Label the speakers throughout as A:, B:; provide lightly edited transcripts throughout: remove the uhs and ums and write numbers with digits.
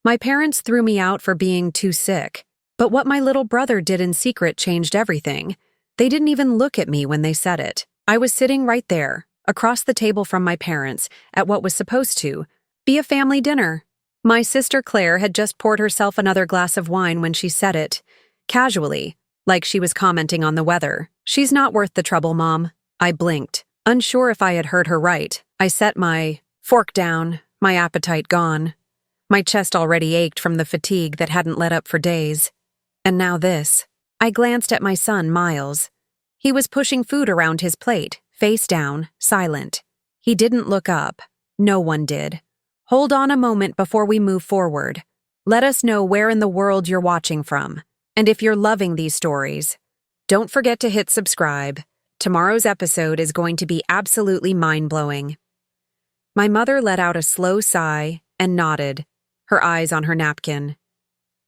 A: My parents threw me out for being too sick, but what my little brother did in secret changed everything. They didn't even look at me when they said it. I was sitting right there, across the table from my parents, at what was supposed to be a family dinner. My sister Claire had just poured herself another glass of wine when she said it, casually, like she was commenting on the weather. "She's not worth the trouble, Mom." I blinked, unsure if I had heard her right. I set my fork down, my appetite gone. My chest already ached from the fatigue that hadn't let up for days. And now this. I glanced at my son, Miles. He was pushing food around his plate, face down, silent. He didn't look up. No one did. "Hold on a moment before we move forward. Let us know where in the world you're watching from. And if you're loving these stories, don't forget to hit subscribe. Tomorrow's episode is going to be absolutely mind-blowing." My mother let out a slow sigh and nodded, her eyes on her napkin.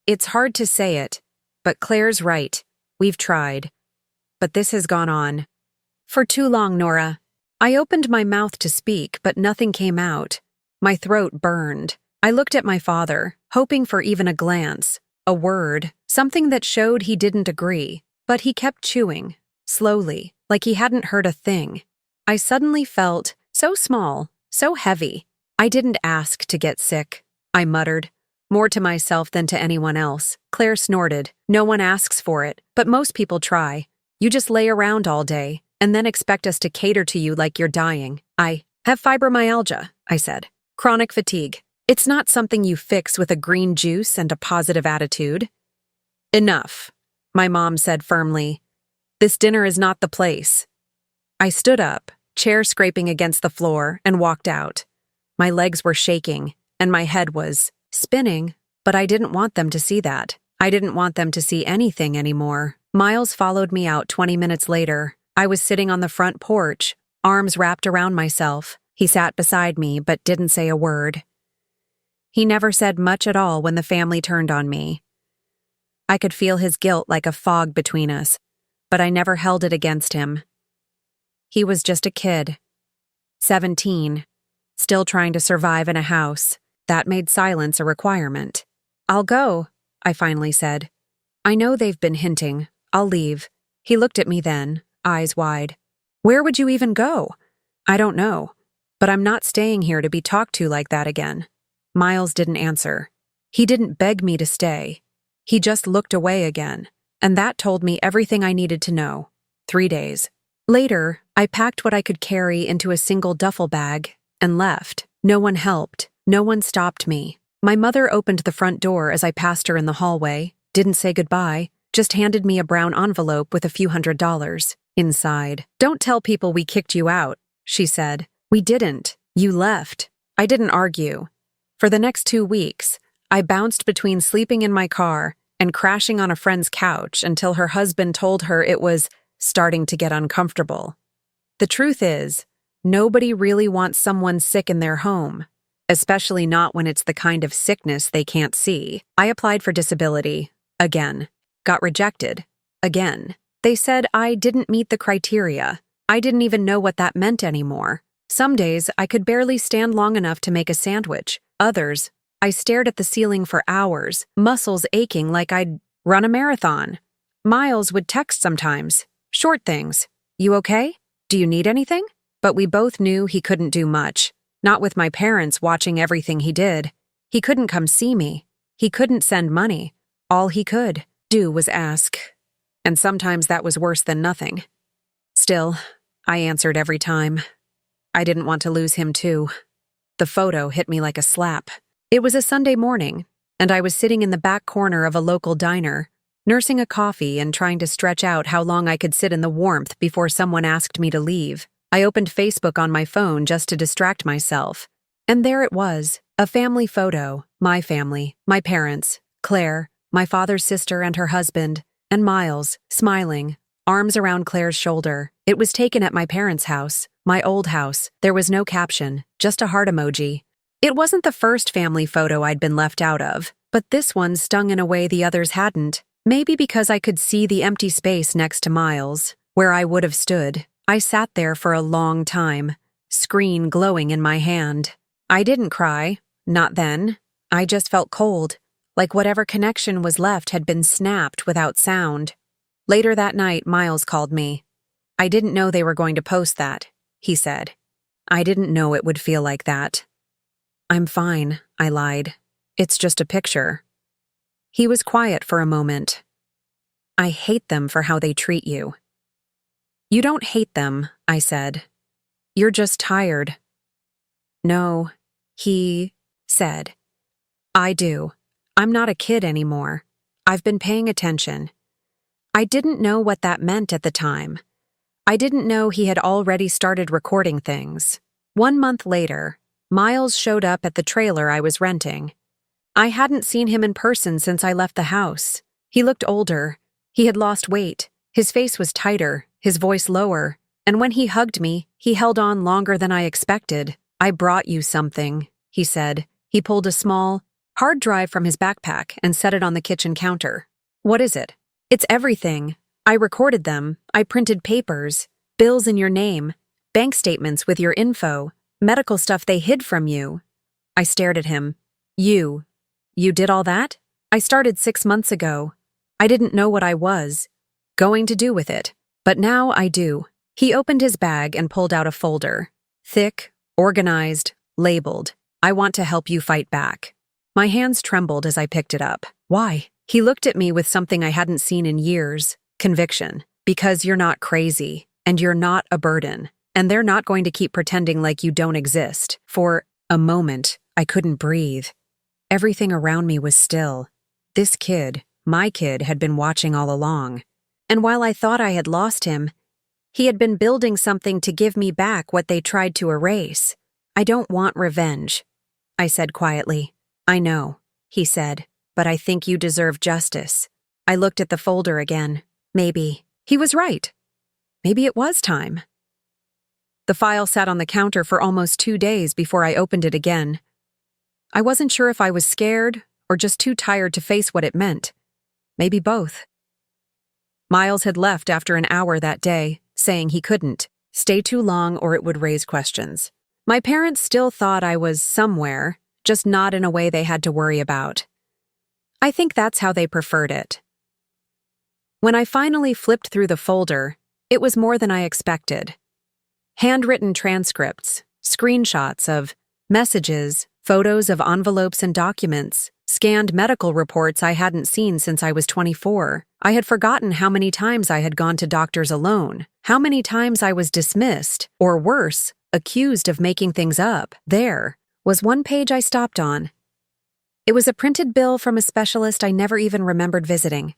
A: "It's hard to say it, but Claire's right. We've tried. But this has gone on for too long, Nora." I opened my mouth to speak, but nothing came out. My throat burned. I looked at my father, hoping for even a glance, a word, something that showed he didn't agree. But he kept chewing, slowly, like he hadn't heard a thing. I suddenly felt so small, so heavy. "I didn't ask to get sick," I muttered, more to myself than to anyone else. Claire snorted. "No one asks for it, but most people try. You just lay around all day, and then expect us to cater to you like you're dying." "I have fibromyalgia," I said. "Chronic fatigue. It's not something you fix with a green juice and a positive attitude." "Enough," my mom said firmly. "This dinner is not the place." I stood up, chair scraping against the floor, and walked out. My legs were shaking, and my head was spinning, but I didn't want them to see that. I didn't want them to see anything anymore. Miles followed me out 20 minutes later. I was sitting on the front porch, arms wrapped around myself. He sat beside me, but didn't say a word. He never said much at all when the family turned on me. I could feel his guilt like a fog between us, but I never held it against him. He was just a kid, 17, still trying to survive in a house. That made silence a requirement. "I'll go," I finally said. "I know they've been hinting. I'll leave." He looked at me then, eyes wide. "Where would you even go?" "I don't know, but I'm not staying here to be talked to like that again." Miles didn't answer. He didn't beg me to stay. He just looked away again, and that told me everything I needed to know. 3 days. Later, I packed what I could carry into a single duffel bag and left. No one helped. No one stopped me. My mother opened the front door as I passed her in the hallway, didn't say goodbye, just handed me a brown envelope with a few $100s inside. "Don't tell people we kicked you out," she said. "We didn't. You left." I didn't argue. For the next 2 weeks, I bounced between sleeping in my car and crashing on a friend's couch until her husband told her it was starting to get uncomfortable. The truth is, nobody really wants someone sick in their home, especially not when it's the kind of sickness they can't see. I applied for disability, again. Got rejected, again. They said I didn't meet the criteria. I didn't even know what that meant anymore. Some days, I could barely stand long enough to make a sandwich. Others, I stared at the ceiling for hours, muscles aching like I'd run a marathon. Miles would text sometimes. Short things. "You okay? Do you need anything?" But we both knew he couldn't do much. Not with my parents watching everything he did. He couldn't come see me. He couldn't send money. All he could do was ask. And sometimes that was worse than nothing. Still, I answered every time. I didn't want to lose him too. The photo hit me like a slap. It was a Sunday morning, and I was sitting in the back corner of a local diner, nursing a coffee and trying to stretch out how long I could sit in the warmth before someone asked me to leave. I opened Facebook on my phone just to distract myself. And there it was, a family photo, my family, my parents, Claire, my father's sister and her husband, and Miles, smiling, arms around Claire's shoulder. It was taken at my parents' house, my old house. There was no caption, just a heart emoji. It wasn't the first family photo I'd been left out of, but this one stung in a way the others hadn't. Maybe because I could see the empty space next to Miles, where I would have stood. I sat there for a long time, screen glowing in my hand. I didn't cry, not then. I just felt cold, like whatever connection was left had been snapped without sound. Later that night, Miles called me. "I didn't know they were going to post that," he said. "I didn't know it would feel like that." "I'm fine," I lied. "It's just a picture." He was quiet for a moment. "I hate them for how they treat you." "You don't hate them," I said. "You're just tired." "No," he said. "I do. I'm not a kid anymore. I've been paying attention." I didn't know what that meant at the time. I didn't know he had already started recording things. 1 month later, Miles showed up at the trailer I was renting. I hadn't seen him in person since I left the house. He looked older. He had lost weight. His face was tighter, his voice lower, and when he hugged me, he held on longer than I expected. "I brought you something," he said. He pulled a small, hard drive from his backpack and set it on the kitchen counter. "What is it?" "It's everything. I recorded them. I printed papers, bills in your name, bank statements with your info, medical stuff they hid from you." I stared at him. You did all that?" "I started 6 months ago. I didn't know what I was going to do with it, but now I do." He opened his bag and pulled out a folder. Thick, organized, labeled. "I want to help you fight back." My hands trembled as I picked it up. "Why?" He looked at me with something I hadn't seen in years. Conviction. "Because you're not crazy, and you're not a burden, and they're not going to keep pretending like you don't exist." For a moment, I couldn't breathe. Everything around me was still. This kid, my kid, had been watching all along. And while I thought I had lost him, he had been building something to give me back what they tried to erase. "I don't want revenge," I said quietly. "I know," he said, "but I think you deserve justice." I looked at the folder again. Maybe. He was right. Maybe it was time. The file sat on the counter for almost 2 days before I opened it again. I wasn't sure if I was scared or just too tired to face what it meant. Maybe both. Miles had left after an hour that day, saying he couldn't stay too long or it would raise questions. My parents still thought I was somewhere, just not in a way they had to worry about. I think that's how they preferred it. When I finally flipped through the folder, it was more than I expected. Handwritten transcripts, screenshots of messages, photos of envelopes and documents, scanned medical reports I hadn't seen since I was 24. I had forgotten how many times I had gone to doctors alone, how many times I was dismissed, or worse, accused of making things up. There was one page I stopped on. It was a printed bill from a specialist I never even remembered visiting.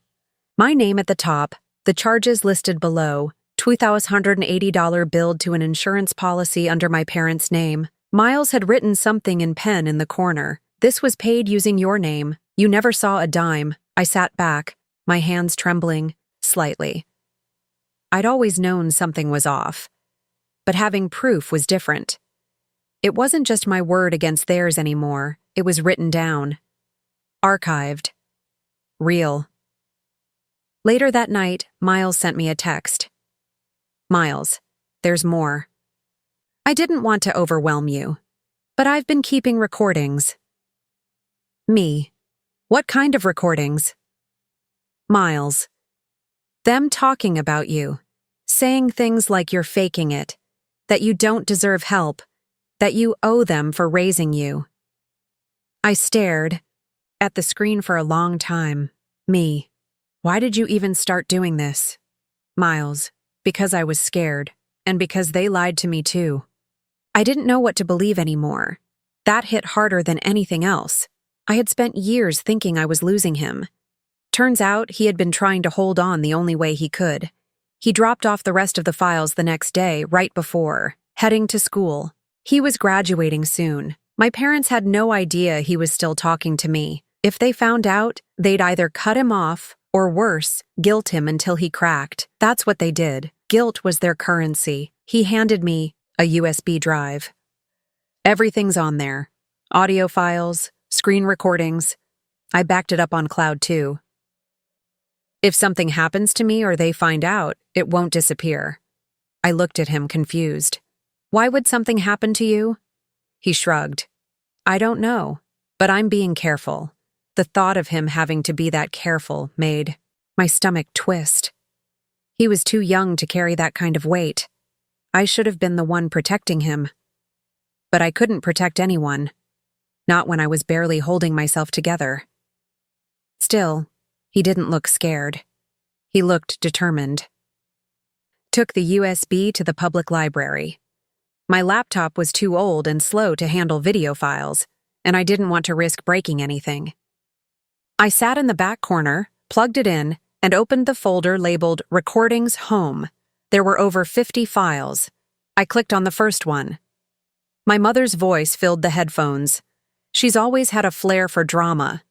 A: My name at the top, the charges listed below, $2,180 billed to an insurance policy under my parents' name. Miles had written something in pen in the corner. "This was paid using your name. You never saw a dime." I sat back, my hands trembling slightly. I'd always known something was off, but having proof was different. It wasn't just my word against theirs anymore. It was written down. Archived. Real. Later that night, Miles sent me a text. "Miles, there's more. I didn't want to overwhelm you, but I've been keeping recordings." Me. "What kind of recordings?" "Miles. Them talking about you, saying things like you're faking it, that you don't deserve help, that you owe them for raising you." I stared at the screen for a long time. Me. "Why did you even start doing this?" Miles. "Because I was scared, and because they lied to me too." I didn't know what to believe anymore. That hit harder than anything else. I had spent years thinking I was losing him. Turns out he had been trying to hold on the only way he could. He dropped off the rest of the files the next day, right before heading to school. He was graduating soon. My parents had no idea he was still talking to me. If they found out, they'd either cut him off or worse, guilt him until he cracked. That's what they did. Guilt was their currency. He handed me a USB drive. Everything's on there. Audio files, screen recordings. I backed it up on cloud too. If something happens to me or they find out, it won't disappear. I looked at him confused. "Why would something happen to you?" He shrugged. "I don't know. But I'm being careful. The thought of him having to be that careful made my stomach twist. He was too young to carry that kind of weight. I should have been the one protecting him. But I couldn't protect anyone. Not when I was barely holding myself together. Still, he didn't look scared. He looked determined. Took the USB to the public library. My laptop was too old and slow to handle video files, and I didn't want to risk breaking anything. I sat in the back corner, plugged it in, and opened the folder labeled Recordings Home. There were over 50 files. I clicked on the first one. My mother's voice filled the headphones. She's always had a flair for drama.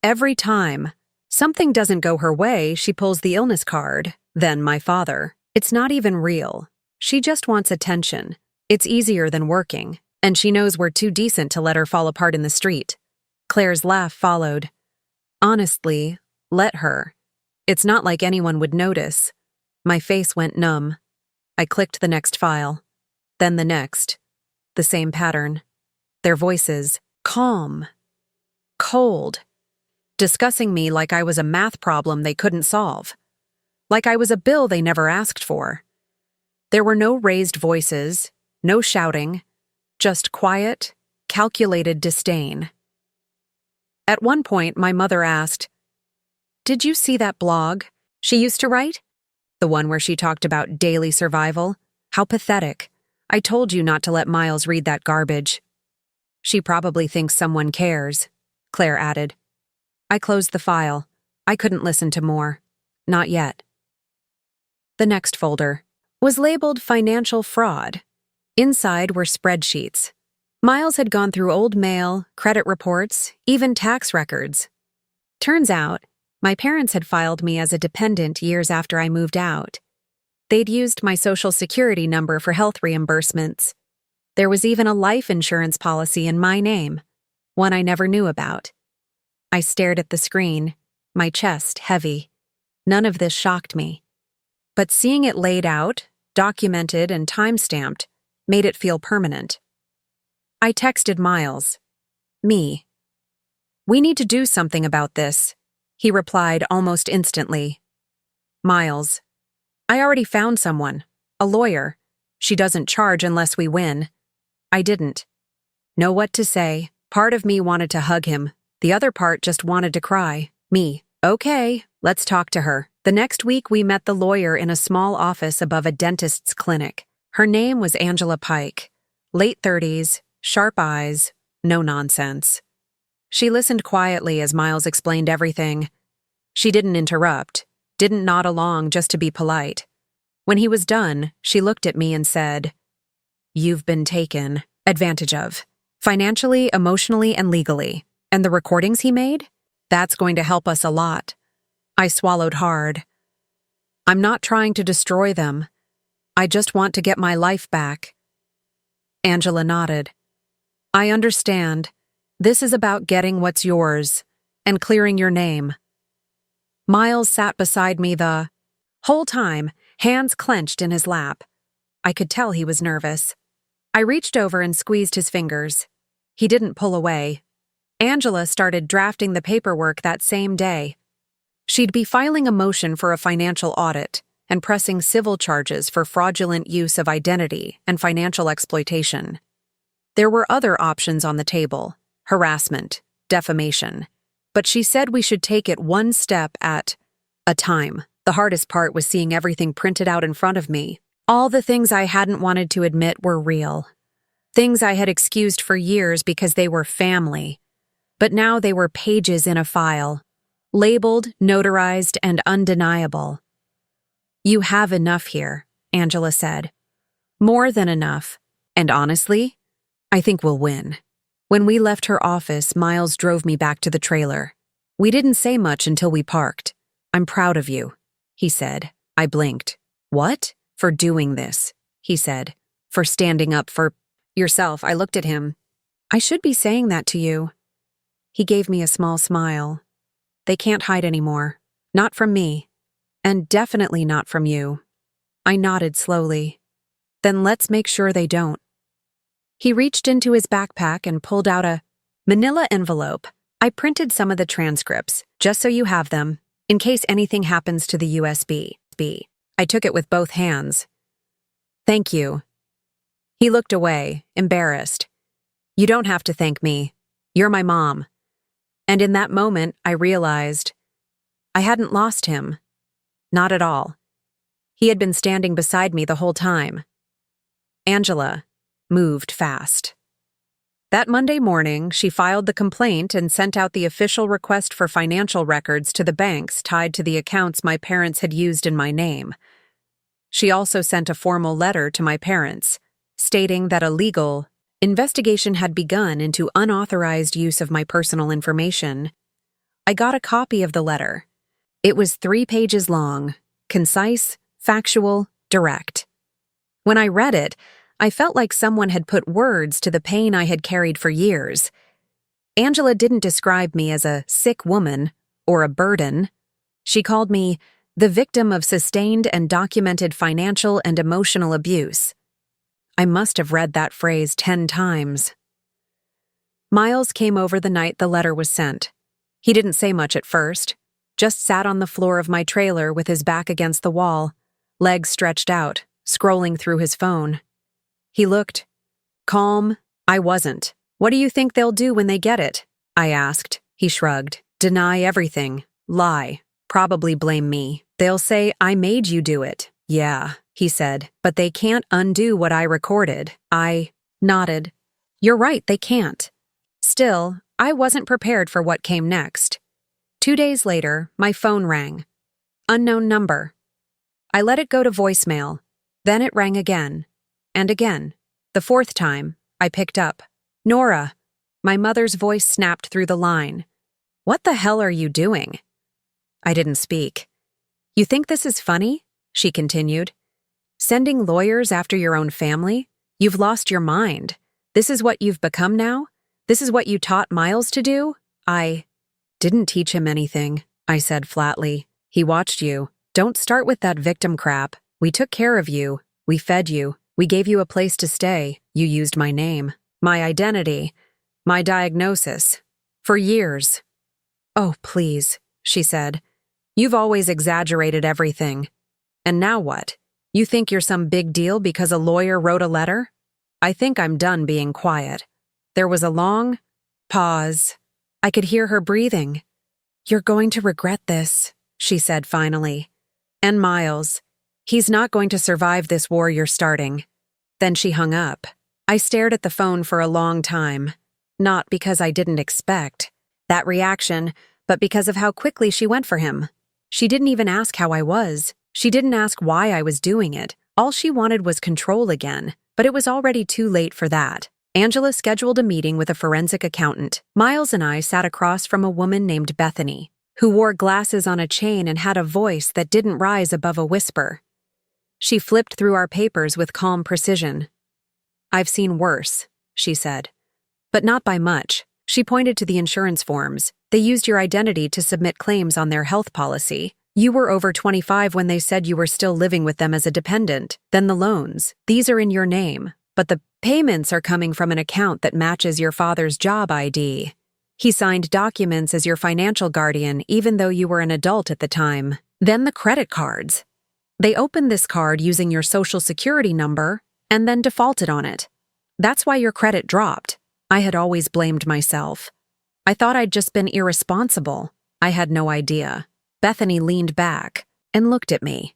A: Every time something doesn't go her way, she pulls the illness card. Then my father. It's not even real. She just wants attention. It's easier than working, and she knows we're too decent to let her fall apart in the street. Claire's laugh followed. Honestly, let her. It's not like anyone would notice. My face went numb. I clicked the next file. Then the next. The same pattern. Their voices, calm, cold, discussing me like I was a math problem they couldn't solve. Like I was a bill they never asked for. There were no raised voices, no shouting, just quiet, calculated disdain. At one point, my mother asked, "Did you see that blog she used to write? The one where she talked about daily survival? How pathetic. I told you not to let Miles read that garbage." "She probably thinks someone cares," Claire added. I closed the file. I couldn't listen to more. Not yet. The next folder was labeled Financial Fraud. Inside were spreadsheets. Miles had gone through old mail, credit reports, even tax records. Turns out, my parents had filed me as a dependent years after I moved out. They'd used my Social Security number for health reimbursements. There was even a life insurance policy in my name, one I never knew about. I stared at the screen, my chest heavy. None of this shocked me. But seeing it laid out, documented, and time-stamped made it feel permanent. I texted Miles. "Me. We need to do something about this," he replied almost instantly. Miles. "I already found someone, a lawyer. She doesn't charge unless we win." I didn't know what to say. Part of me wanted to hug him. The other part just wanted to cry. Me. "Okay, let's talk to her." The next week, we met the lawyer in a small office above a dentist's clinic. Her name was Angela Pike. Late 30s, sharp eyes, no nonsense. She listened quietly as Miles explained everything. She didn't interrupt, didn't nod along just to be polite. When he was done, she looked at me and said, "You've been taken advantage of, financially, emotionally, and legally. And the recordings he made? That's going to help us a lot." I swallowed hard. "I'm not trying to destroy them. I just want to get my life back." Angela nodded. "I understand. This is about getting what's yours and clearing your name." Miles sat beside me the whole time, hands clenched in his lap. I could tell he was nervous. I reached over and squeezed his fingers. He didn't pull away. Angela started drafting the paperwork that same day. She'd be filing a motion for a financial audit and pressing civil charges for fraudulent use of identity and financial exploitation. There were other options on the table: harassment, defamation. But she said we should take it one step at a time. The hardest part was seeing everything printed out in front of me. All the things I hadn't wanted to admit were real. Things I had excused for years because they were family. But now they were pages in a file, labeled, notarized, and undeniable. "You have enough here," Angela said. "More than enough. And honestly, I think we'll win." When we left her office, Miles drove me back to the trailer. We didn't say much until we parked. "I'm proud of you," he said. I blinked. "What?" "For doing this," he said. "For standing up for yourself." I looked at him. "I should be saying that to you." He gave me a small smile. "They can't hide anymore. Not from me. And definitely not from you." I nodded slowly. "Then let's make sure they don't." He reached into his backpack and pulled out a Manila envelope. I printed some of the transcripts, just so you have them, in case anything happens to the USB. I took it with both hands. Thank you. He looked away, embarrassed. You don't have to thank me. You're my mom. And in that moment, I realized I hadn't lost him. Not at all. He had been standing beside me the whole time. Angela moved fast. That Monday morning, she filed the complaint and sent out the official request for financial records to the banks tied to the accounts my parents had used in my name. She also sent a formal letter to my parents, stating that a legal investigation had begun into unauthorized use of my personal information. I got a copy of the letter. It was 3 pages long, concise, factual, direct. When I read it, I felt like someone had put words to the pain I had carried for years. Angela didn't describe me as a sick woman or a burden. She called me the victim of sustained and documented financial and emotional abuse. I must have read that phrase 10 times. Miles came over the night the letter was sent. He didn't say much at first, just sat on the floor of my trailer with his back against the wall, legs stretched out, scrolling through his phone. He looked calm. I wasn't. What do you think they'll do when they get it? I asked. He shrugged. Deny everything. Lie. Probably blame me. They'll say I made you do it. Yeah, he said, but they can't undo what I recorded. I nodded. You're right, they can't. Still, I wasn't prepared for what came next. 2 days later, my phone rang. Unknown number. I let it go to voicemail. Then it rang again. And again. The 4th time, I picked up. Nora. My mother's voice snapped through the line. What the hell are you doing? I didn't speak. You think this is funny? She continued. Sending lawyers after your own family? You've lost your mind. This is what you've become now? This is what you taught Miles to do? I didn't teach him anything, I said flatly. He watched you. Don't start with that victim crap. We took care of you. We fed you. We gave you a place to stay. You used my name, my identity, my diagnosis. For years. Oh, please, she said. You've always exaggerated everything. And now what? You think you're some big deal because a lawyer wrote a letter? I think I'm done being quiet. There was a long pause. I could hear her breathing. You're going to regret this, she said finally. And Miles. He's not going to survive this war you're starting. Then she hung up. I stared at the phone for a long time. Not because I didn't expect that reaction, but because of how quickly she went for him. She didn't even ask how I was. She didn't ask why I was doing it. All she wanted was control again, but it was already too late for that. Angela scheduled a meeting with a forensic accountant. Miles and I sat across from a woman named Bethany, who wore glasses on a chain and had a voice that didn't rise above a whisper. She flipped through our papers with calm precision. I've seen worse, she said. But not by much. She pointed to the insurance forms. They used your identity to submit claims on their health policy. You were over 25 when they said you were still living with them as a dependent. Then the loans. These are in your name, but the payments are coming from an account that matches your father's job ID. He signed documents as your financial guardian even though you were an adult at the time. Then the credit cards. They opened this card using your social security number and then defaulted on it. That's why your credit dropped. I had always blamed myself. I thought I'd just been irresponsible. I had no idea. Bethany leaned back and looked at me.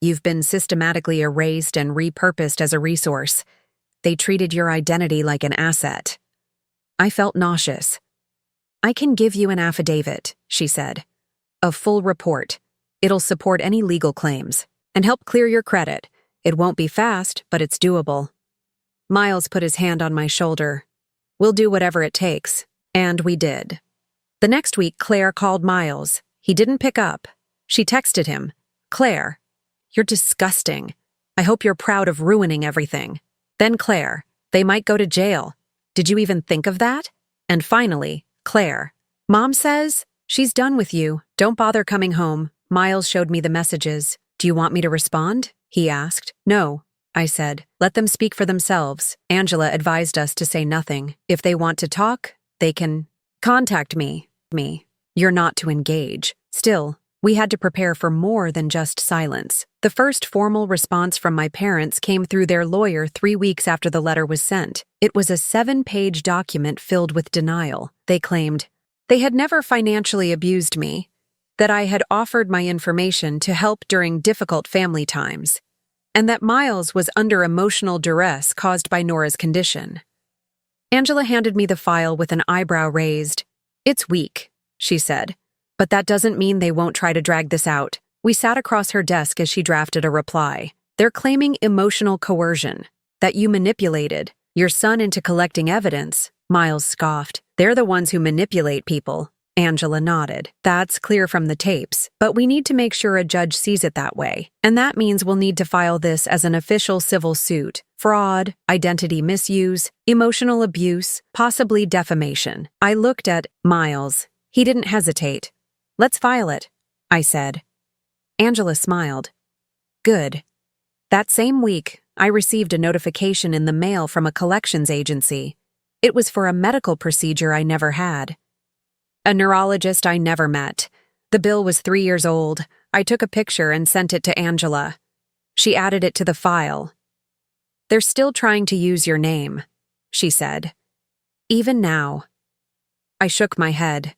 A: You've been systematically erased and repurposed as a resource. They treated your identity like an asset. I felt nauseous. I can give you an affidavit, she said. A full report. It'll support any legal claims and help clear your credit. It won't be fast, but it's doable. Miles put his hand on my shoulder. We'll do whatever it takes. And we did. The next week, Claire called Miles. He didn't pick up. She texted him. Claire, you're disgusting. I hope you're proud of ruining everything. Then Claire, they might go to jail. Did you even think of that? And finally, Claire, Mom says, she's done with you. Don't bother coming home. Miles showed me the messages. Do you want me to respond? He asked. No, I said. Let them speak for themselves. Angela advised us to say nothing. If they want to talk, They can contact me. You're not to engage. Still, we had to prepare for more than just silence. The first formal response from my parents came through their lawyer 3 weeks after the letter was sent. It was a 7-page document filled with denial. They claimed they had never financially abused me, that I had offered my information to help during difficult family times, and that Miles was under emotional duress caused by Nora's condition. Angela handed me the file with an eyebrow raised. "It's weak," she said, "but that doesn't mean they won't try to drag this out." We sat across her desk as she drafted a reply. "They're claiming emotional coercion, that you manipulated your son into collecting evidence," Miles scoffed. "They're the ones who manipulate people." Angela nodded. "That's clear from the tapes, but we need to make sure a judge sees it that way. And that means we'll need to file this as an official civil suit. Fraud, identity misuse, emotional abuse, possibly defamation." I looked at Miles. He didn't hesitate. "Let's file it," I said. Angela smiled. "Good." That same week, I received a notification in the mail from a collections agency. It was for a medical procedure I never had. A neurologist I never met. The bill was 3 years old. I took a picture and sent it to Angela. She added it to the file. "They're still trying to use your name," she said. "Even now." I shook my head.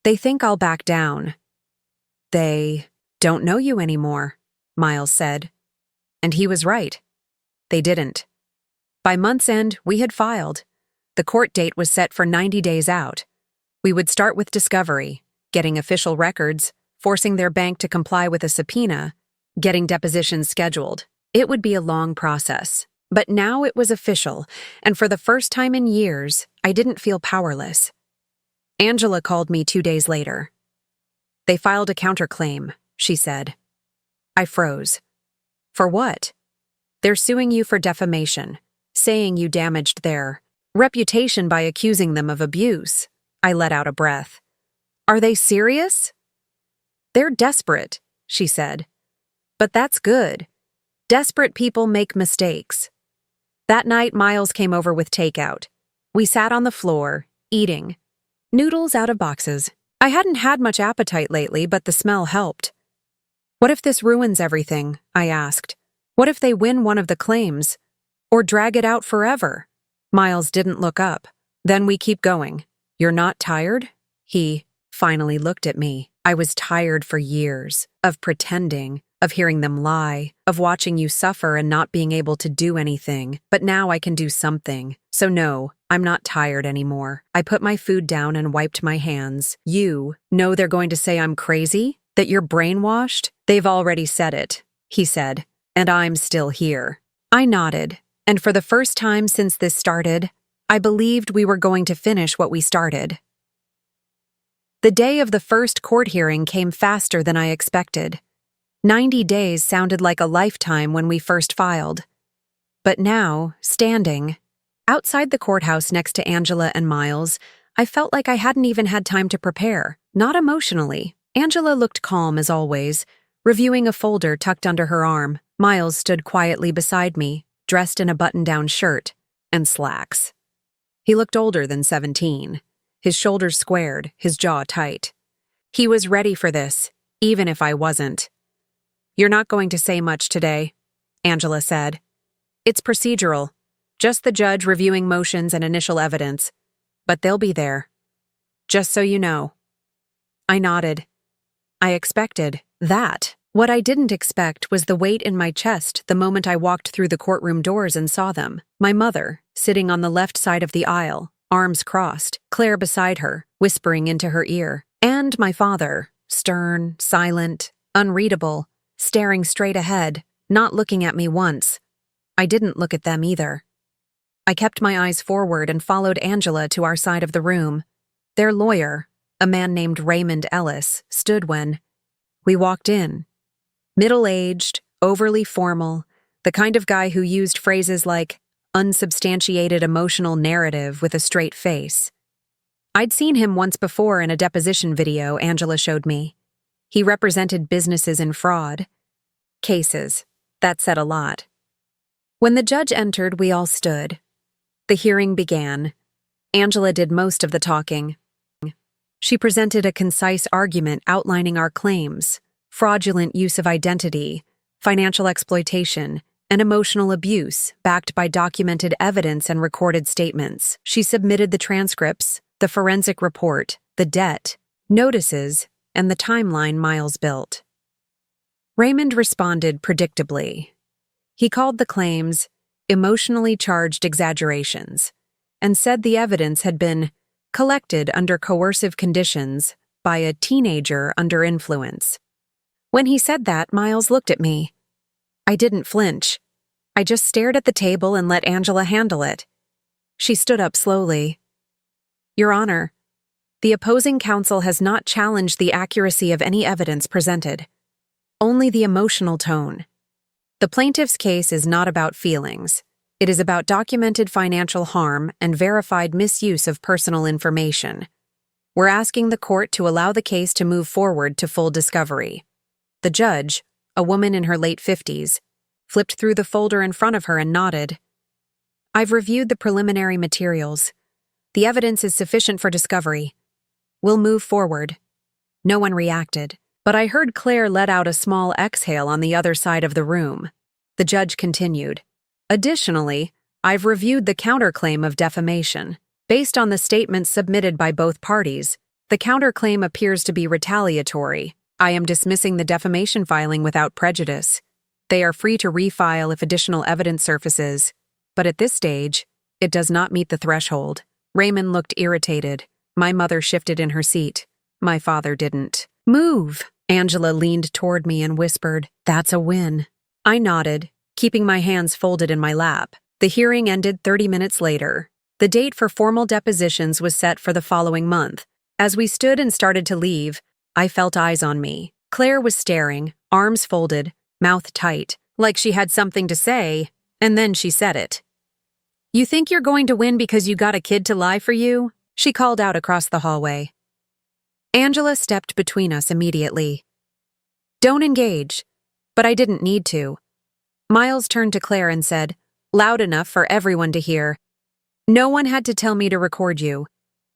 A: "They think I'll back down." "They don't know you anymore," Miles said. And he was right. They didn't. By month's end, we had filed. The court date was set for 90 days out. We would start with discovery, getting official records, forcing their bank to comply with a subpoena, getting depositions scheduled. It would be a long process. But now it was official, and for the first time in years, I didn't feel powerless. Angela called me 2 days later. "They filed a counterclaim," she said. I froze. "For what?" "They're suing you for defamation, saying you damaged their reputation by accusing them of abuse." I let out a breath. "Are they serious?" "They're desperate," she said. "But that's good. Desperate people make mistakes." That night, Miles came over with takeout. We sat on the floor, eating. Noodles out of boxes. I hadn't had much appetite lately, but the smell helped. "What if this ruins everything?" I asked. "What if they win one of the claims? Or drag it out forever?" Miles didn't look up. "Then we keep going. You're not tired?" He finally looked at me. "I was tired for years, of pretending, of hearing them lie, of watching you suffer and not being able to do anything. But now I can do something. So no, I'm not tired anymore." I put my food down and wiped my hands. "You know they're going to say I'm crazy? That you're brainwashed? They've already said it," he said. "And I'm still here." I nodded, and for the first time since this started, I believed we were going to finish what we started. The day of the first court hearing came faster than I expected. 90 days sounded like a lifetime when we first filed. But now, standing outside the courthouse next to Angela and Miles, I felt like I hadn't even had time to prepare, not emotionally. Angela looked calm as always, reviewing a folder tucked under her arm. Miles stood quietly beside me, dressed in a button-down shirt and slacks. He looked older than 17, his shoulders squared, his jaw tight. He was ready for this, even if I wasn't. "You're not going to say much today," Angela said. "It's procedural, just the judge reviewing motions and initial evidence, but they'll be there. Just so you know." I nodded. I expected that. What I didn't expect was the weight in my chest the moment I walked through the courtroom doors and saw them. My mother, sitting on the left side of the aisle, arms crossed, Claire beside her, whispering into her ear. And my father, stern, silent, unreadable, staring straight ahead, not looking at me once. I didn't look at them either. I kept my eyes forward and followed Angela to our side of the room. Their lawyer, a man named Raymond Ellis, stood when we walked in. Middle-aged, overly formal, the kind of guy who used phrases like unsubstantiated emotional narrative with a straight face. I'd seen him once before in a deposition video Angela showed me. He represented businesses in fraud cases. That said a lot. When the judge entered, we all stood. The hearing began. Angela did most of the talking. She presented a concise argument outlining our claims: fraudulent use of identity, financial exploitation, and emotional abuse, backed by documented evidence and recorded statements. She submitted the transcripts, the forensic report, the debt, notices, and the timeline Miles built. Raymond responded predictably. He called the claims emotionally charged exaggerations and said the evidence had been collected under coercive conditions by a teenager under influence. When he said that, Miles looked at me. I didn't flinch. I just stared at the table and let Angela handle it. She stood up slowly. Your Honor, the opposing counsel has not challenged the accuracy of any evidence presented, only the emotional tone. The plaintiff's case is not about feelings. It is about documented financial harm and verified misuse of personal information. We're asking the court to allow the case to move forward to full discovery. The judge, a woman in her late 50s, flipped through the folder in front of her and nodded. I've reviewed the preliminary materials. The evidence is sufficient for discovery. We'll move forward. No one reacted, but I heard Claire let out a small exhale on the other side of the room. The judge continued. Additionally, I've reviewed the counterclaim of defamation. Based on the statements submitted by both parties, the counterclaim appears to be retaliatory. I am dismissing the defamation filing without prejudice. They are free to refile if additional evidence surfaces, but at this stage, it does not meet the threshold. Raymond looked irritated. My mother shifted in her seat. My father didn't. Move! Angela leaned toward me and whispered, That's a win. I nodded, keeping my hands folded in my lap. The hearing ended 30 minutes later. The date for formal depositions was set for the following month. As we stood and started to leave, I felt eyes on me. Claire was staring, arms folded, mouth tight, like she had something to say, and then she said it. You think you're going to win because you got a kid to lie for you? She called out across the hallway. Angela stepped between us immediately. Don't engage. But I didn't need to. Miles turned to Claire and said, loud enough for everyone to hear, No one had to tell me to record you.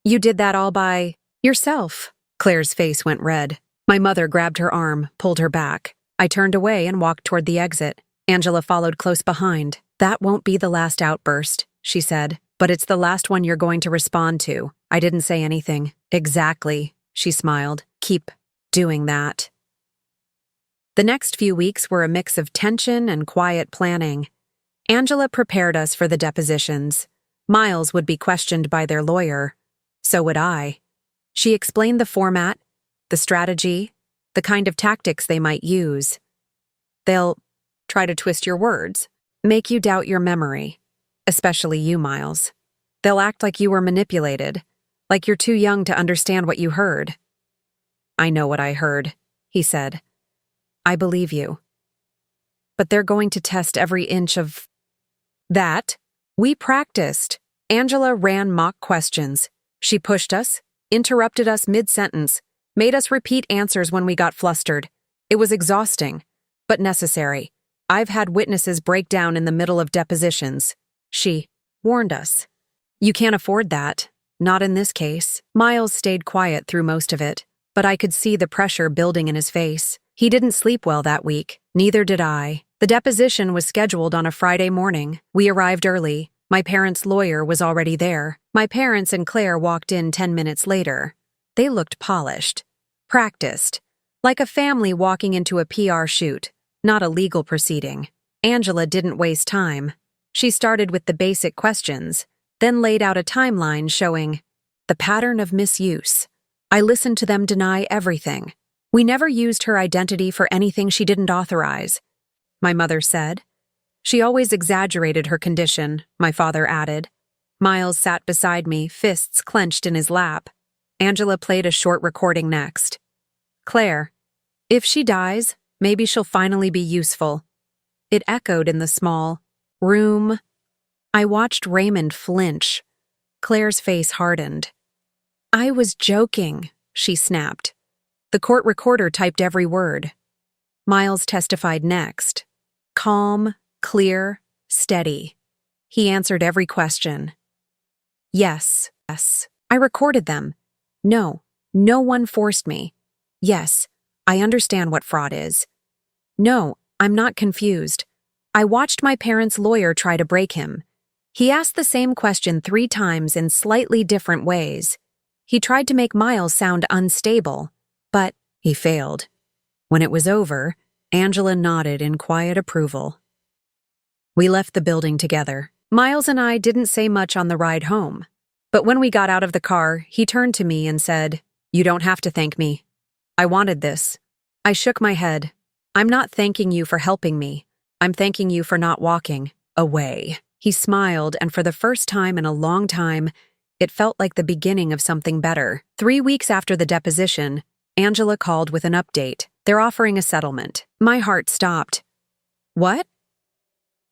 A: You did that all by yourself. Claire's face went red. My mother grabbed her arm, pulled her back. I turned away and walked toward the exit. Angela followed close behind. That won't be the last outburst, she said, but it's the last one you're going to respond to. I didn't say anything. Exactly, she smiled. Keep doing that. The next few weeks were a mix of tension and quiet planning. Angela prepared us for the depositions. Miles would be questioned by their lawyer. So would I. She explained the format, the strategy, the kind of tactics they might use. They'll try to twist your words, make you doubt your memory, especially you, Miles. They'll act like you were manipulated, like you're too young to understand what you heard. I know what I heard, he said. I believe you. But they're going to test every inch of that. We practiced. Angela ran mock questions. She pushed us, interrupted us mid-sentence, made us repeat answers when we got flustered. It was exhausting, but necessary. I've had witnesses break down in the middle of depositions. She warned us. You can't afford that. Not in this case. Miles stayed quiet through most of it, but I could see the pressure building in his face. He didn't sleep well that week. Neither did I. The deposition was scheduled on a Friday morning. We arrived early. My parents' lawyer was already there. My parents and Claire walked in 10 minutes later. They looked polished, practiced, like a family walking into a PR shoot, not a legal proceeding. Angela didn't waste time. She started with the basic questions, then laid out a timeline showing the pattern of misuse. I listened to them deny everything. We never used her identity for anything she didn't authorize, my mother said. She always exaggerated her condition, my father added. Miles sat beside me, fists clenched in his lap. Angela played a short recording next. Claire, if she dies, maybe she'll finally be useful. It echoed in the small room. I watched Raymond flinch. Claire's face hardened. I was joking, she snapped. The court recorder typed every word. Miles testified next. Calm, clear, steady. He answered every question. Yes, Yes, I recorded them. No, no one forced me. Yes, I understand what fraud is. No, I'm not confused. I watched my parents' lawyer try to break him. He asked the same question 3 times in slightly different ways. He tried to make Miles sound unstable, but he failed. When it was over, Angela nodded in quiet approval. We left the building together. Miles and I didn't say much on the ride home. But when we got out of the car, he turned to me and said, "You don't have to thank me. I wanted this." I shook my head. "I'm not thanking you for helping me. I'm thanking you for not walking away." He smiled, and for the first time in a long time, it felt like the beginning of something better. 3 weeks after the deposition, Angela called with an update. They're offering a settlement. My heart stopped. What?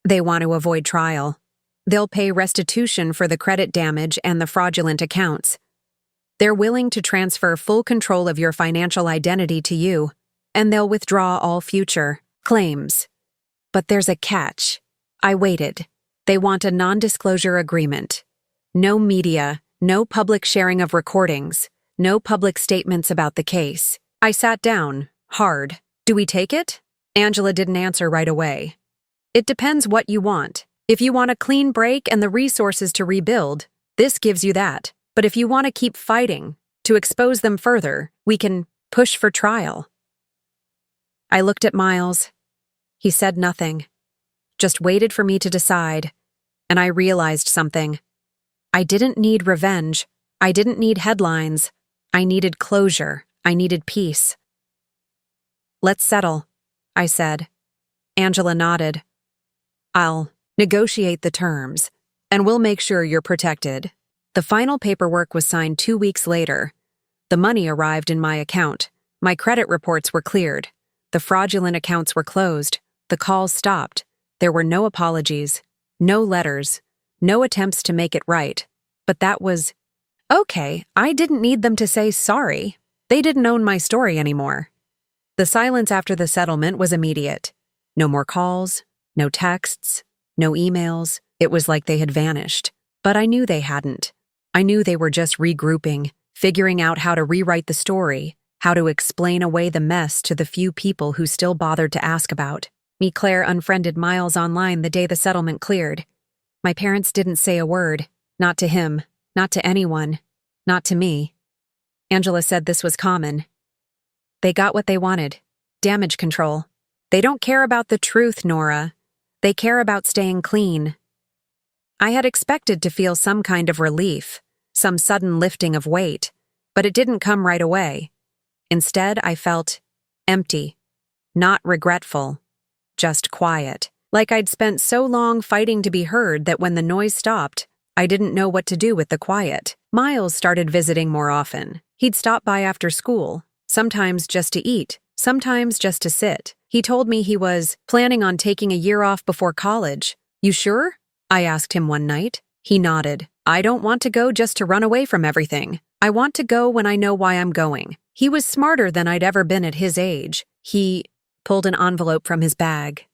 A: They want to avoid trial. They'll pay restitution for the credit damage and the fraudulent accounts. They're willing to transfer full control of your financial identity to you, and they'll withdraw all future claims. But there's a catch. I waited. They want a non-disclosure agreement. No media, no public sharing of recordings, no public statements about the case. I sat down, hard. Do we take it? Angela didn't answer right away. It depends what you want. If you want a clean break and the resources to rebuild, this gives you that. But if you want to keep fighting, to expose them further, we can push for trial. I looked at Miles. He said nothing, just waited for me to decide, and I realized something. I didn't need revenge. I didn't need headlines. I needed closure. I needed peace. Let's settle, I said. Angela nodded. I'll negotiate the terms, and we'll make sure you're protected. The final paperwork was signed 2 weeks later. The money arrived in my account. My credit reports were cleared. The fraudulent accounts were closed. The calls stopped. There were no apologies, no letters, no attempts to make it right. But that was okay. I didn't need them to say sorry. They didn't own my story anymore. The silence after the settlement was immediate. No more calls, no texts, no emails. It was like they had vanished. But I knew they hadn't. I knew they were just regrouping, figuring out how to rewrite the story, how to explain away the mess to the few people who still bothered to ask about. Claire unfriended Miles online the day the settlement cleared. My parents didn't say a word. Not to him, not to anyone, not to me. Angela said this was common. They got what they wanted. Damage control. They don't care about the truth, Nora. They care about staying clean. I had expected to feel some kind of relief, some sudden lifting of weight, but it didn't come right away. Instead, I felt empty, not regretful, just quiet, like I'd spent so long fighting to be heard that when the noise stopped, I didn't know what to do with the quiet. Miles started visiting more often. He'd stop by after school, sometimes just to eat, sometimes just to sit. He told me he was planning on taking a year off before college. You sure? I asked him one night. He nodded. I don't want to go just to run away from everything. I want to go when I know why I'm going. He was smarter than I'd ever been at his age. He pulled an envelope from his bag.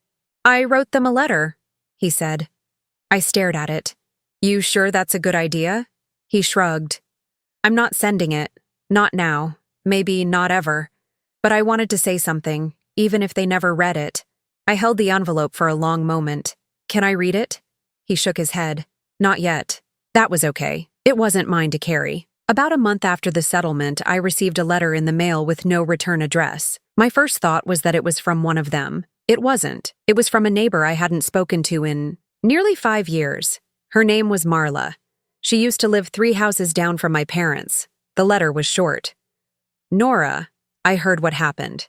A: I wrote them a letter, he said. I stared at it. You sure that's a good idea? He shrugged. I'm not sending it. Not now. Maybe not ever. But I wanted to say something, even if they never read it. I held the envelope for a long moment. Can I read it? He shook his head. Not yet. That was okay. It wasn't mine to carry. About a month after the settlement, I received a letter in the mail with no return address. My first thought was that it was from one of them. It wasn't. It was from a neighbor I hadn't spoken to in nearly 5 years. Her name was Marla. She used to live 3 houses down from my parents. The letter was short. Nora, I heard what happened.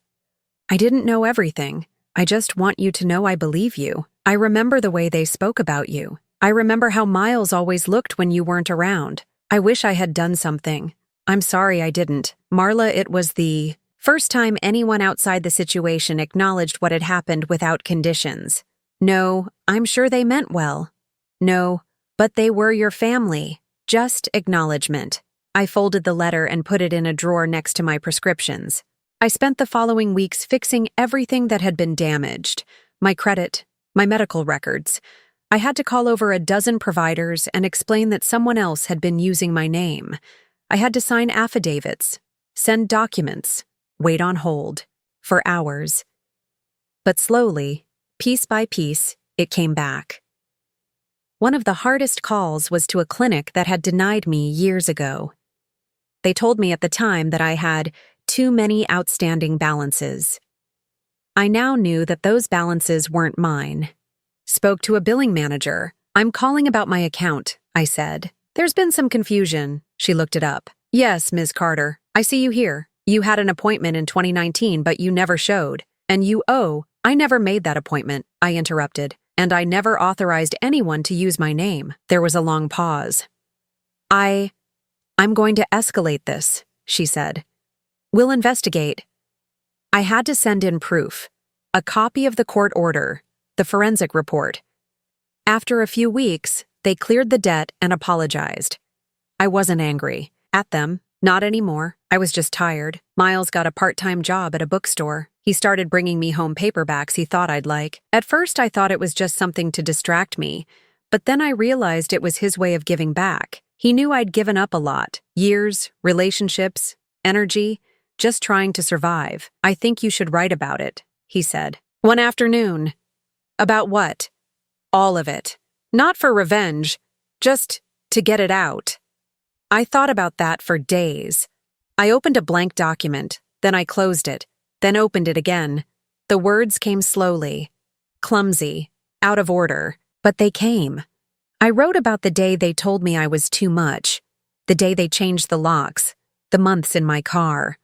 A: I didn't know everything. I just want you to know I believe you. I remember the way they spoke about you. I remember how Miles always looked when you weren't around. I wish I had done something. I'm sorry I didn't. Marla, it was the first time anyone outside the situation acknowledged what had happened without conditions. No, I'm sure they meant well. No, but they were your family. Just acknowledgement. I folded the letter and put it in a drawer next to my prescriptions. I spent the following weeks fixing everything that had been damaged. My credit, my medical records. I had to call over a dozen providers and explain that someone else had been using my name. I had to sign affidavits, send documents, wait on hold, for hours. But slowly, piece by piece, it came back. One of the hardest calls was to a clinic that had denied me years ago. They told me at the time that I had too many outstanding balances. I now knew that those balances weren't mine. Spoke to a billing manager. "I'm calling about my account," I said. "There's been some confusion." She looked it up. "Yes, Ms. Carter, I see you here. You had an appointment in 2019, but you never showed. And I never made that appointment," I interrupted. "And I never authorized anyone to use my name." There was a long pause. I'm going to escalate this," she said. "We'll investigate." I had to send in proof, a copy of the court order, the forensic report. After a few weeks, they cleared the debt and apologized. I wasn't angry at them, not anymore. I was just tired. Miles got a part-time job at a bookstore. He started bringing me home paperbacks he thought I'd like. At first, I thought it was just something to distract me, but then I realized it was his way of giving back. He knew I'd given up a lot, years, relationships, energy, just trying to survive. "I think you should write about it," he said. One afternoon. About what? All of it. Not for revenge, just to get it out. I thought about that for days. I opened a blank document, then I closed it, then opened it again. The words came slowly, clumsy, out of order, but they came. I wrote about the day they told me I was too much, the day they changed the locks, the months in my car,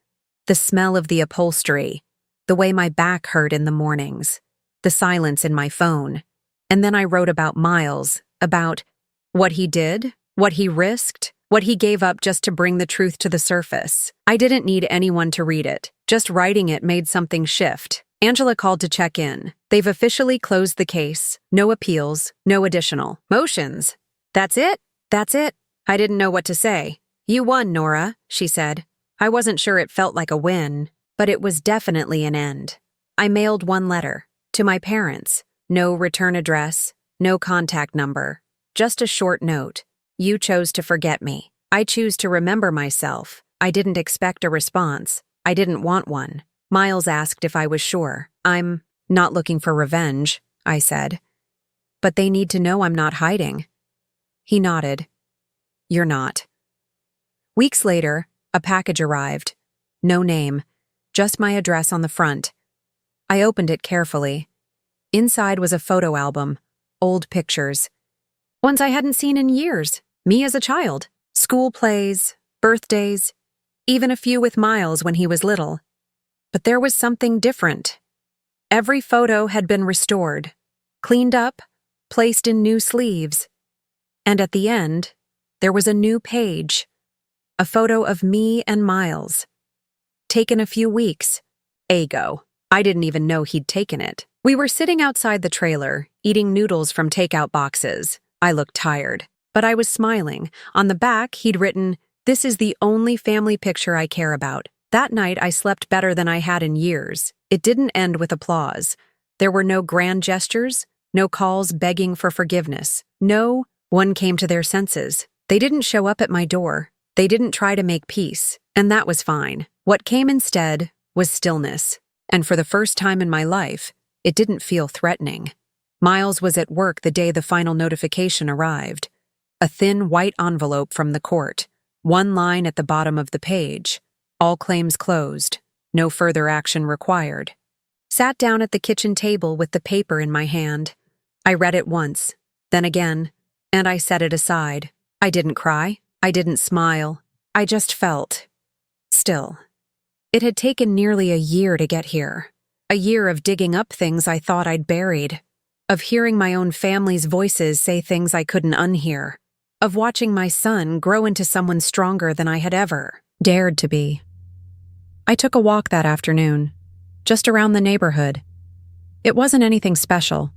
A: the smell of the upholstery, the way my back hurt in the mornings, the silence in my phone. And then I wrote about Miles, about what he did, what he risked, what he gave up just to bring the truth to the surface. I didn't need anyone to read it. Just writing it made something shift. Angela called to check in. "They've officially closed the case. No appeals, no additional motions." That's it? That's it. I didn't know what to say. "You won, Nora," she said. I wasn't sure it felt like a win, but it was definitely an end. I mailed one letter, to my parents. No return address, no contact number. Just a short note. "You chose to forget me. I choose to remember myself." I didn't expect a response. I didn't want one. Miles asked if I was sure. "I'm not looking for revenge," I said. "But they need to know I'm not hiding." He nodded. "You're not." Weeks later, a package arrived. No name, just my address on the front. I opened it carefully. Inside was a photo album, old pictures. Ones I hadn't seen in years, me as a child. School plays, birthdays, even a few with Miles when he was little. But there was something different. Every photo had been restored, cleaned up, placed in new sleeves. And at the end, there was a new page, a photo of me and Miles. Taken a few weeks ago. I didn't even know he'd taken it. We were sitting outside the trailer, eating noodles from takeout boxes. I looked tired, but I was smiling. On the back, he'd written, "This is the only family picture I care about." That night, I slept better than I had in years. It didn't end with applause. There were no grand gestures, no calls begging for forgiveness. No one came to their senses. They didn't show up at my door. They didn't try to make peace, and that was fine. What came instead was stillness. And for the first time in my life, it didn't feel threatening. Miles was at work the day the final notification arrived. A thin white envelope from the court. One line at the bottom of the page. All claims closed. No further action required. Sat down at the kitchen table with the paper in my hand. I read it once, then again, and I set it aside. I didn't cry. I didn't smile. I just felt still. It had taken nearly a year to get here. A year of digging up things I thought I'd buried. Of hearing my own family's voices say things I couldn't unhear. Of watching my son grow into someone stronger than I had ever dared to be. I took a walk that afternoon, just around the neighborhood. It wasn't anything special.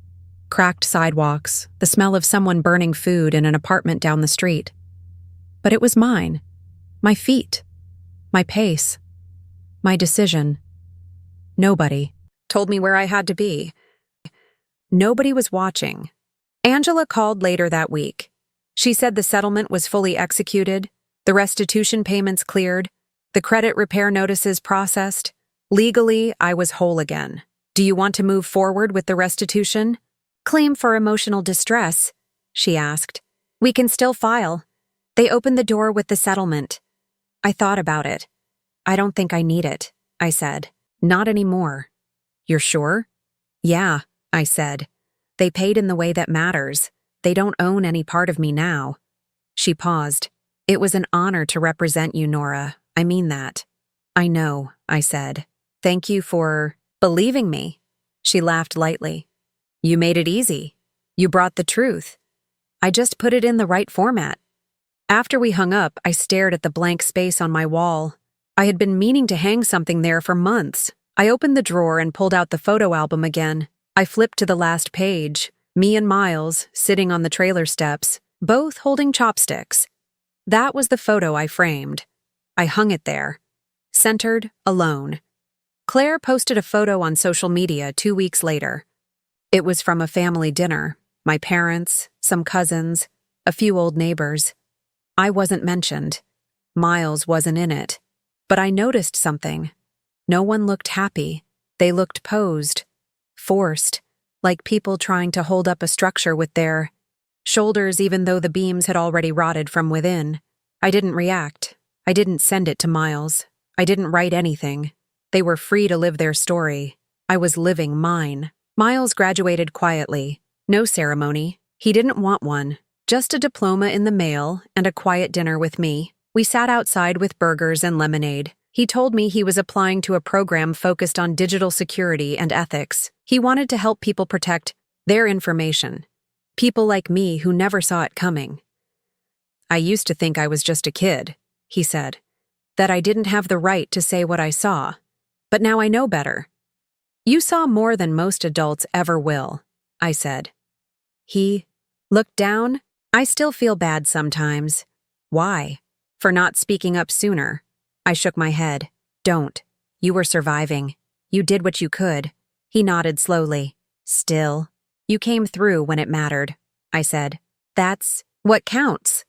A: Cracked sidewalks, the smell of someone burning food in an apartment down the street. But it was mine. My feet. My pace. My decision. Nobody told me where I had to be. Nobody was watching. Angela called later that week. She said the settlement was fully executed, the restitution payments cleared, the credit repair notices processed. Legally, I was whole again. Do you want to move forward with the restitution? Claim for emotional distress, she asked. We can still file. They opened the door with the settlement. I thought about it. I don't think I need it, I said. Not anymore. You're sure? Yeah, I said. They paid in the way that matters. They don't own any part of me now. She paused. It was an honor to represent you, Nora. I mean that. I know, I said. Thank you for believing me. She laughed lightly. You made it easy. You brought the truth. I just put it in the right format. After we hung up, I stared at the blank space on my wall. I had been meaning to hang something there for months. I opened the drawer and pulled out the photo album again. I flipped to the last page. Me and Miles, sitting on the trailer steps, both holding chopsticks. That was the photo I framed. I hung it there. Centered, alone. Claire posted a photo on social media 2 weeks later. It was from a family dinner. My parents, some cousins, a few old neighbors. I wasn't mentioned. Miles wasn't in it. But I noticed something. No one looked happy. They looked posed, forced, like people trying to hold up a structure with their shoulders even though the beams had already rotted from within. I didn't react. I didn't send it to Miles. I didn't write anything. They were free to live their story. I was living mine. Miles graduated quietly. No ceremony. He didn't want one. Just a diploma in the mail and a quiet dinner with me. We sat outside with burgers and lemonade. He told me he was applying to a program focused on digital security and ethics. He wanted to help people protect their information. People like me who never saw it coming. I used to think I was just a kid, he said, that I didn't have the right to say what I saw. But now I know better. You saw more than most adults ever will, I said. He looked down. I still feel bad sometimes. Why? For not speaking up sooner. I shook my head. Don't. You were surviving. You did what you could. He nodded slowly. Still. You came through when it mattered, I said. That's what counts.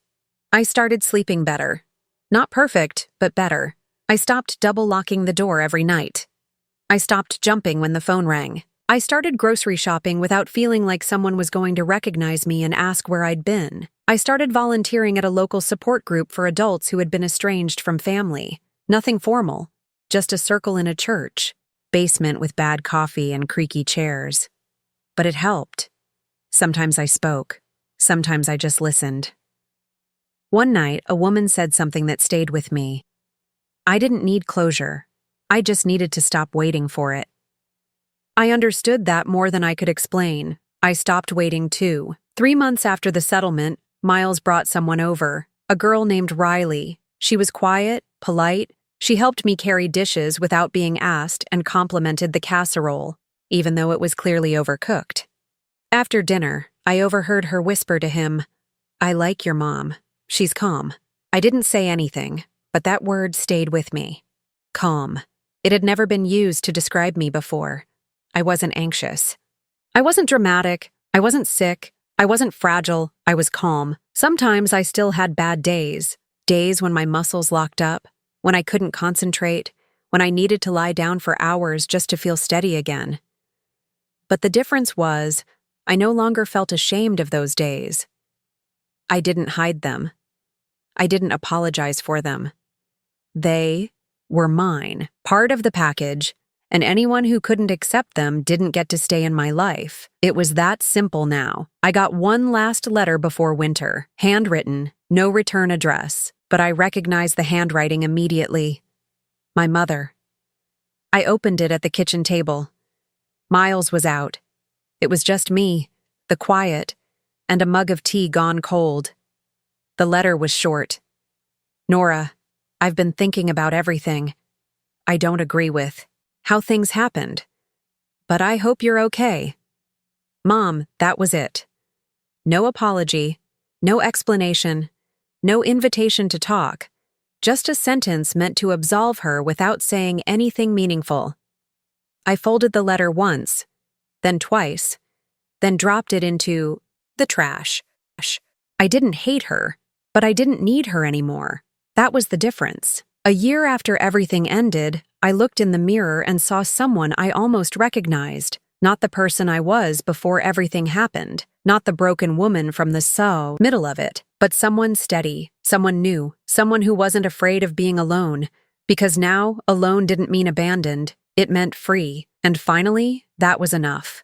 A: I started sleeping better. Not perfect, but better. I stopped double-locking the door every night. I stopped jumping when the phone rang. I started grocery shopping without feeling like someone was going to recognize me and ask where I'd been. I started volunteering at a local support group for adults who had been estranged from family. Nothing formal, just a circle in a church, basement with bad coffee and creaky chairs. But it helped. Sometimes I spoke. Sometimes I just listened. One night, a woman said something that stayed with me. I didn't need closure. I just needed to stop waiting for it. I understood that more than I could explain. I stopped waiting too. 3 months after the settlement, Miles brought someone over, a girl named Riley. She was quiet, polite. She helped me carry dishes without being asked and complimented the casserole, even though it was clearly overcooked. After dinner, I overheard her whisper to him, I like your mom. She's calm. I didn't say anything, but that word stayed with me. Calm. It had never been used to describe me before. I wasn't anxious. I wasn't dramatic. I wasn't sick. I wasn't fragile. I was calm. Sometimes I still had bad days. Days when my muscles locked up, when I couldn't concentrate, when I needed to lie down for hours just to feel steady again. But the difference was, I no longer felt ashamed of those days. I didn't hide them. I didn't apologize for them. They were mine, part of the package, and anyone who couldn't accept them didn't get to stay in my life. It was that simple now. I got one last letter before winter, handwritten, no return address, but I recognized the handwriting immediately. My mother. I opened it at the kitchen table. Miles was out. It was just me, the quiet, and a mug of tea gone cold. The letter was short. Nora, I've been thinking about everything. I don't agree with how things happened, but I hope you're okay. Mom, that was it. No apology, no explanation, no invitation to talk, just a sentence meant to absolve her without saying anything meaningful. I folded the letter once, then twice, then dropped it into the trash. I didn't hate her, but I didn't need her anymore. That was the difference. A year after everything ended, I looked in the mirror and saw someone I almost recognized. Not the person I was before everything happened, not the broken woman from the middle of it, but someone steady, someone new, someone who wasn't afraid of being alone. Because now, alone didn't mean abandoned, it meant free. And finally, that was enough.